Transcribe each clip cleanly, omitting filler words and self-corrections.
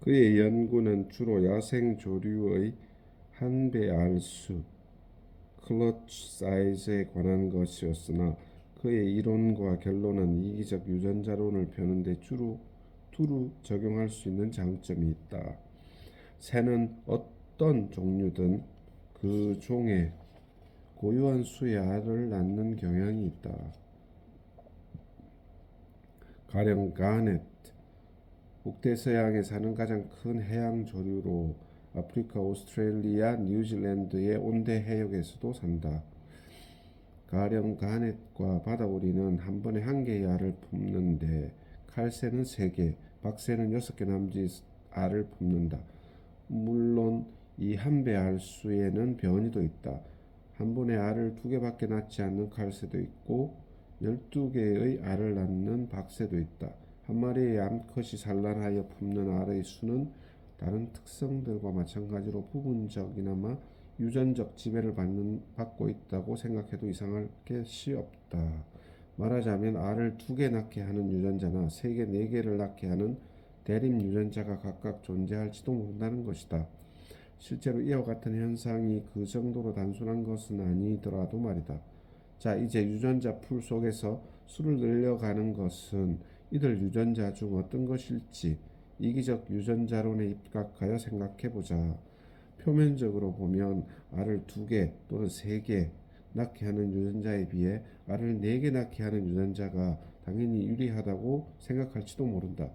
그의 연구는 주로 야생 조류의 한배 알수, 클러치 사이즈에 관한 것이었으나 그의 이론과 결론은 이기적 유전자론을 펴는데 두루 적용할 수 있는 장점이 있다. 새는 어떤 종류든 그 종에 고유한 수의 알을 낳는 경향이 있다. 가령 가넷, 북대서양에 사는 가장 큰 해양 조류로 아프리카, 오스트레일리아, 뉴질랜드의 온대 해역에서도 산다. 가령 가넷과 바다오리는 한 번에 한 개의 알을 품는데 칼새는 3개, 박새는 6개 남짓 알을 품는다. 물론 이 한 배 알수에는 변이도 있다. 한 번에 알을 2개밖에 낳지 않는 칼새도 있고 12개의 알을 낳는 박새도 있다. 한 마리의 암컷이 산란하여 품는 알의 수는 다른 특성들과 마찬가지로 부분적이나마 유전적 지배를 받고 있다고 생각해도 이상할 것이 없다. 말하자면 알을 2개 낳게 하는 유전자나 3개, 4개를 낳게 하는 대립 유전자가 각각 존재할지도 모른다는 것이다. 실제로 이와 같은 현상이 그 정도로 단순한 것은 아니더라도 말이다. 자, 이제 유전자 풀 속에서 수를 늘려가는 것은 이들 유전자 중 어떤 것일지 이기적 유전자론에 입각하여 생각해보자. 표면적으로 보면 알을 2개 또는 3개 낳게 하는 유전자에 비해 알을 4개 낳게 하는 유전자가 당연히 유리하다고 생각할지도 모른다.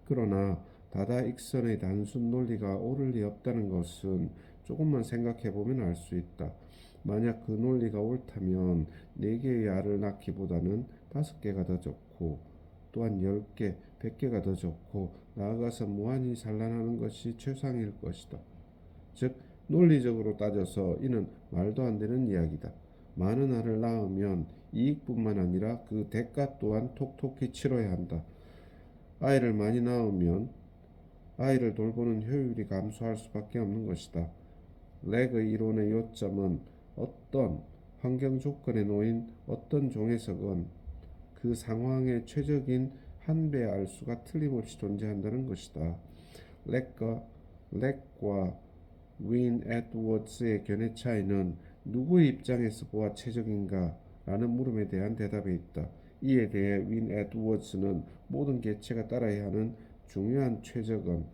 그러나 다다익선의 단순 논리가 옳을 리 없다는 것은 조금만 생각해보면 알 수 있다. 만약 그 논리가 옳다면 4개의 알을 낳기보다는 5개가 더 좋고 또한 10개, 100개가 더 좋고 나아가서 무한히 산란하는 것이 최상일 것이다. 즉 논리적으로 따져서 이는 말도 안 되는 이야기다. 많은 알을 낳으면 이익뿐만 아니라 그 대가 또한 톡톡히 치러야 한다. 아이를 많이 낳으면 아이를 돌보는 효율이 감소할 수밖에 없는 것이다. 렉의 이론의 요점은 어떤 환경 조건에 놓인 어떤 종에서건 그 상황의 최적인 한 배의 알수가 틀림없이 존재한다는 것이다. 렉과 렉과 윈 에드워즈의 견해 차이는 누구의 입장에서 보아 최적인가? 라는 물음에 대한 대답에 있다. 이에 대해 윈 에드워즈는 모든 개체가 따라야 하는 중요한 최적은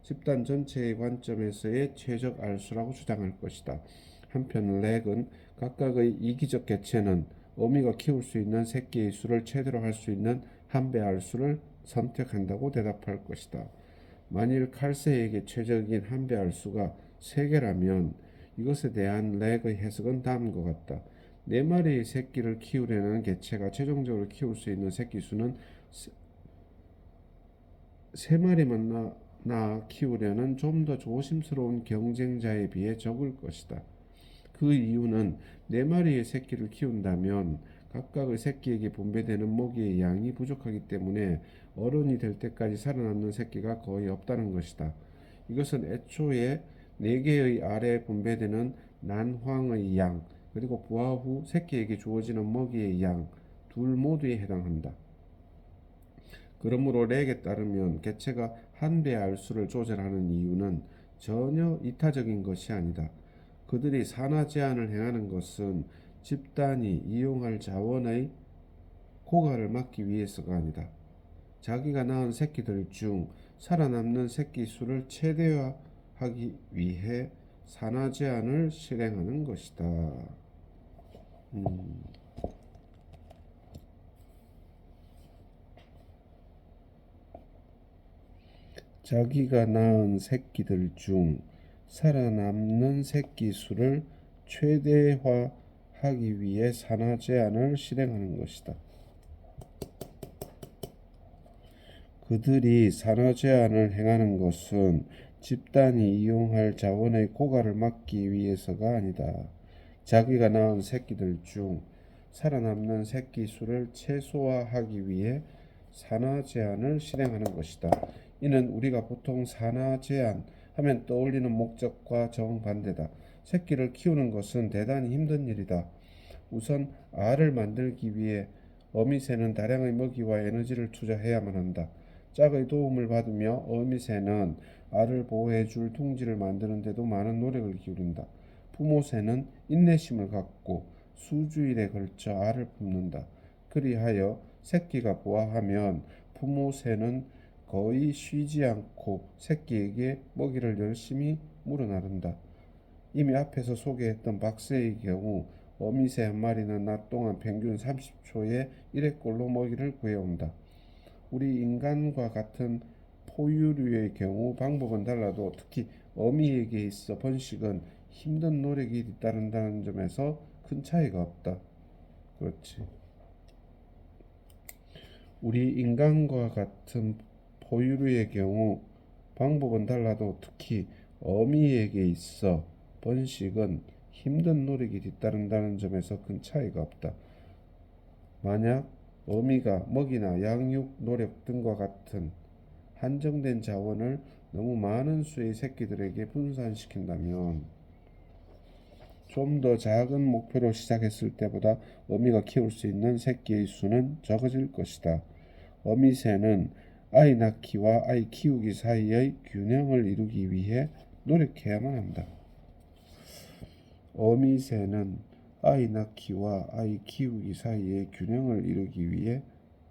집단 전체의 관점에서의 최적 알수라고 주장할 것이다. 한편 렉은 각각의 이기적 개체는 어미가 키울 수 있는 새끼의 수를 최대로 할 수 있는 한 배 알수를 선택한다고 대답할 것이다. 만일 칼새에게 최적인 한 배 알수가 3개라면 이것에 대한 렉의 해석은 다음과 같다. 4마리의 새끼를 키우려는 개체가 최종적으로 키울 수 있는 새끼 수는 3마리만 낳아 키우려는 좀 더 조심스러운 경쟁자에 비해 적을 것이다. 그 이유는 4마리의 새끼를 키운다면 각각의 새끼에게 분배되는 먹이의 양이 부족하기 때문에 어른이 될 때까지 살아남는 새끼가 거의 없다는 것이다. 이것은 애초에 4개의 알에 분배되는 난황의 양, 그리고 부화 후 새끼에게 주어지는 먹이의 양, 둘 모두에 해당한다. 그러므로 렉에 따르면 개체가 한 배의 알수를 조절하는 이유는 전혀 이타적인 것이 아니다. 그들이 산화 제한을 행하는 것은 집단이 이용할 자원의 고갈을 막기 위해서가 아니다. 자기가 낳은 새끼들 중 살아남는 새끼 수를 최대화하기 위해 산화 제한을 실행하는 것이다. 자기가 낳은 새끼들 중 살아남는 새끼 수를 최대화하기 위해 산화 제한을 실행하는 것이다. 그들이 산화 제한을 행하는 것은 집단이 이용할 자원의 고갈을 막기 위해서가 아니다. 자기가 낳은 새끼들 중 살아남는 새끼 수를 최소화하기 위해 산화 제한을 실행하는 것이다. 이는 우리가 보통 산화 제한 하면 떠올리는 목적과 정반대다. 새끼를 키우는 것은 대단히 힘든 일이다. 우선 알을 만들기 위해 어미새는 다량의 먹이와 에너지를 투자해야만 한다. 짝의 도움을 받으며 어미새는 알을 보호해줄 둥지를 만드는 데도 많은 노력을 기울인다. 부모새는 인내심을 갖고 수주일에 걸쳐 알을 품는다. 그리하여 새끼가 부화하면 부모새는 거의 쉬지 않고 새끼에게 먹이를 열심히 물어나른다. 이미 앞에서 소개했던 박새의 경우 어미새 한 마리는 낮 동안 평균 30초에 1회꼴로 먹이를 구해온다. 우리 인간과 같은 포유류의 경우 방법은 달라도 특히 어미에게 있어 번식은 힘든 노력이 뒤따른다는 점에서 큰 차이가 없다. 그렇지. 우리 인간과 같은 포유류의 경우 방법은 달라도 특히 어미에게 있어 번식은 힘든 노력이 뒤따른다는 점에서 큰 차이가 없다. 만약 어미가 먹이나 양육 노력 등과 같은 한정된 자원을 너무 많은 수의 새끼들에게 분산시킨다면 좀 더 작은 목표로 시작했을 때보다 어미가 키울 수 있는 새끼의 수는 적어질 것이다. 어미새는 아이 낳기와 아이 키우기 사이의 균형을 이루기 위해 노력해야만 한다. 어미새는 아이 낳기와 아이 키우기 사이의 균형을 이루기 위해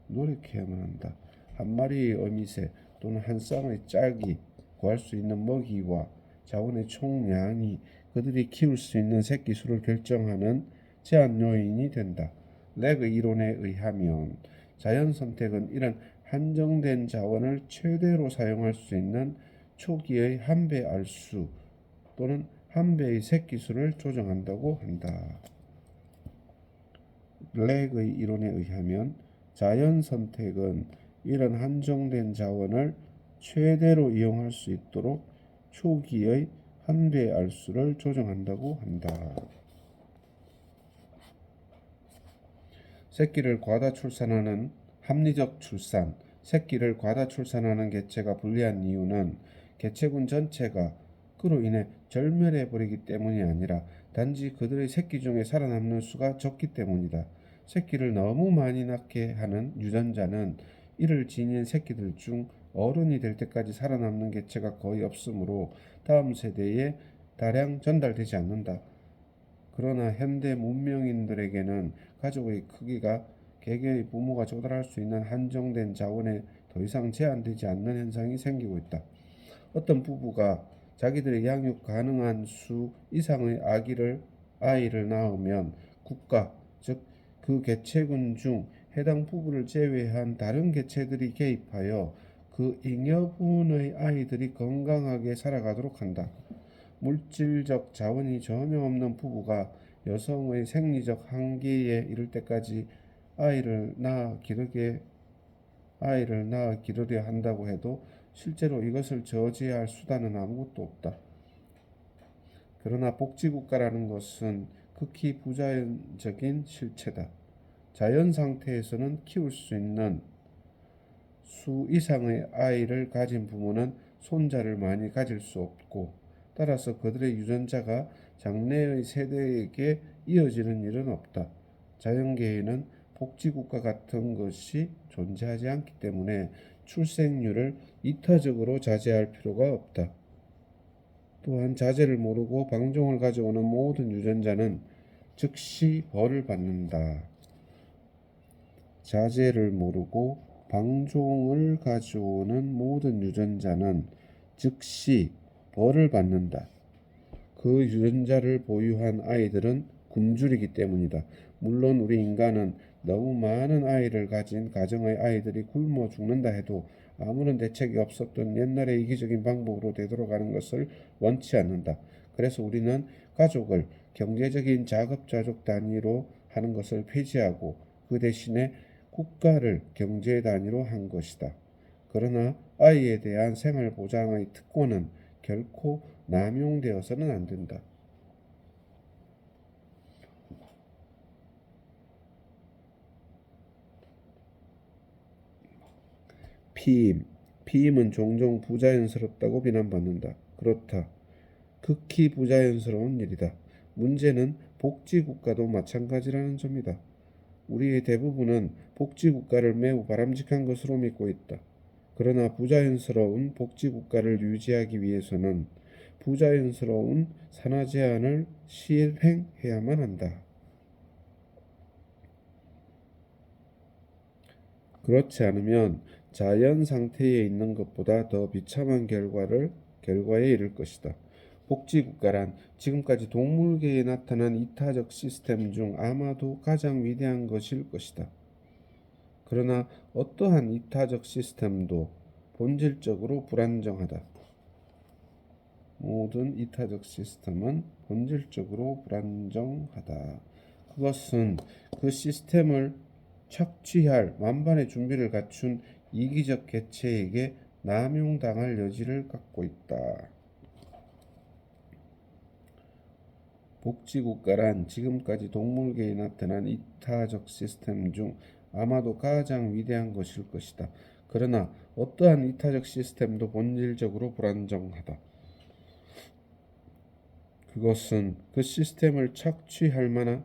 노력해야만 한다. 한 마리의 어미새 또는 한 쌍의 짝이 구할 수 있는 먹이와 자원의 총량이 그들이 키울 수 있는 새끼 수를 결정하는 제한 요인이 된다. 렉의 이론에 의하면 자연 선택은 이런 한정된 자원을 최대로 사용할 수 있는 초기의 한 배 알수 또는 한 배의 새끼 수를 조정한다고 한다. 렉의 이론에 의하면 자연 선택은 이런 한정된 자원을 최대로 이용할 수 있도록 초기의 한 배 알수를 조정한다고 한다. 새끼를 과다 출산하는 합리적 출산, 새끼를 과다 출산하는 개체가 불리한 이유는 개체군 전체가 그로 인해 절멸해버리기 때문이 아니라 단지 그들의 새끼 중에 살아남는 수가 적기 때문이다. 새끼를 너무 많이 낳게 하는 유전자는 이를 지닌 새끼들 중 어른이 될 때까지 살아남는 개체가 거의 없으므로 다음 세대에 다량 전달되지 않는다. 그러나 현대 문명인들에게는 가족의 크기가 개개의 부모가 조달할 수 있는 한정된 자원에 더 이상 제한되지 않는 현상이 생기고 있다. 어떤 부부가 자기들의 양육 가능한 수 이상의 아이를 낳으면 국가, 즉 그 개체군 중 해당 부부를 제외한 다른 개체들이 개입하여 그 잉여분의 아이들이 건강하게 살아가도록 한다. 물질적 자원이 전혀 없는 부부가 여성의 생리적 한계에 이를 때까지 아이를 낳아 기르려 한다고 해도 실제로 이것을 저지할 수단은 아무것도 없다. 그러나 복지국가라는 것은 극히 부자연적인 실체다. 자연 상태에서는 키울 수 있는 수 이상의 아이를 가진 부모는 손자를 많이 가질 수 없고 따라서 그들의 유전자가 장래의 세대에게 이어지는 일은 없다. 자연계에는 복지국가 같은 것이 존재하지 않기 때문에 출생률을 이타적으로 자제할 필요가 없다. 또한 자제를 모르고 방종을 가져오는 모든 유전자는 즉시 벌을 받는다. 자제를 모르고 방종을 가져오는 모든 유전자는 즉시 벌을 받는다. 그 유전자를 보유한 아이들은 굶주리기 때문이다. 물론 우리 인간은 너무 많은 아이를 가진 가정의 아이들이 굶어 죽는다 해도 아무런 대책이 없었던 옛날의 이기적인 방법으로 되돌아가는 것을 원치 않는다. 그래서 우리는 가족을 경제적인 자급자족 단위로 하는 것을 폐지하고 그 대신에 국가를 경제 단위로 한 것이다. 그러나 아이에 대한 생활보장의 특권은 결코 남용되어서는 안 된다. 피임은 종종 부자연스럽다고 비난받는다. 그렇다. 극히 부자연스러운 일이다. 문제는 복지국가도 마찬가지라는 점이다. 우리의 대부분은 복지국가를 매우 바람직한 것으로 믿고 있다. 그러나 부자연스러운 복지국가를 유지하기 위해서는 부자연스러운 산하 제한을 실행해야만 한다. 그렇지 않으면 자연 상태에 있는 것보다 더 비참한 결과에 이를 것이다. 복지국가란 지금까지 동물계에 나타난 이타적 시스템 중 아마도 가장 위대한 것일 것이다. 그러나 어떠한 이타적 시스템도 본질적으로 불안정하다. 모든 이타적 시스템은 본질적으로 불안정하다. 그것은 그 시스템을 착취할 만반의 준비를 갖춘 이기적 개체에게 남용당할 여지를 갖고 있다. 복지국가란 지금까지 동물계에 나타난 이타적 시스템 중 아마도 가장 위대한 것일 것이다. 그러나 어떠한 이타적 시스템도 본질적으로 불안정하다. 그것은 그 시스템을 착취할 만반의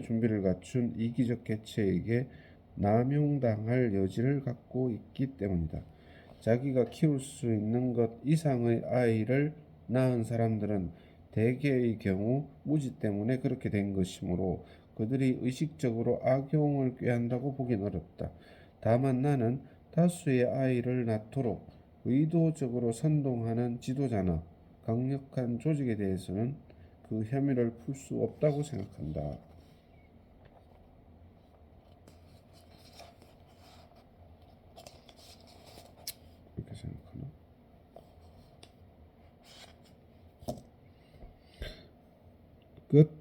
준비를 갖춘 이기적 개체에게 남용당할 여지를 갖고 있기 때문이다. 자기가 키울 수 있는 것 이상의 아이를 낳은 사람들은 대개의 경우 무지 때문에 그렇게 된 것이므로 그들이 의식적으로 악용을 꾀한다고 보긴 어렵다. 다만 나는 다수의 아이를 낳도록 의도적으로 선동하는 지도자나 강력한 조직에 대해서는 그 혐의를 풀 수 없다고 생각한다. 그렇게 생각하나? 끝.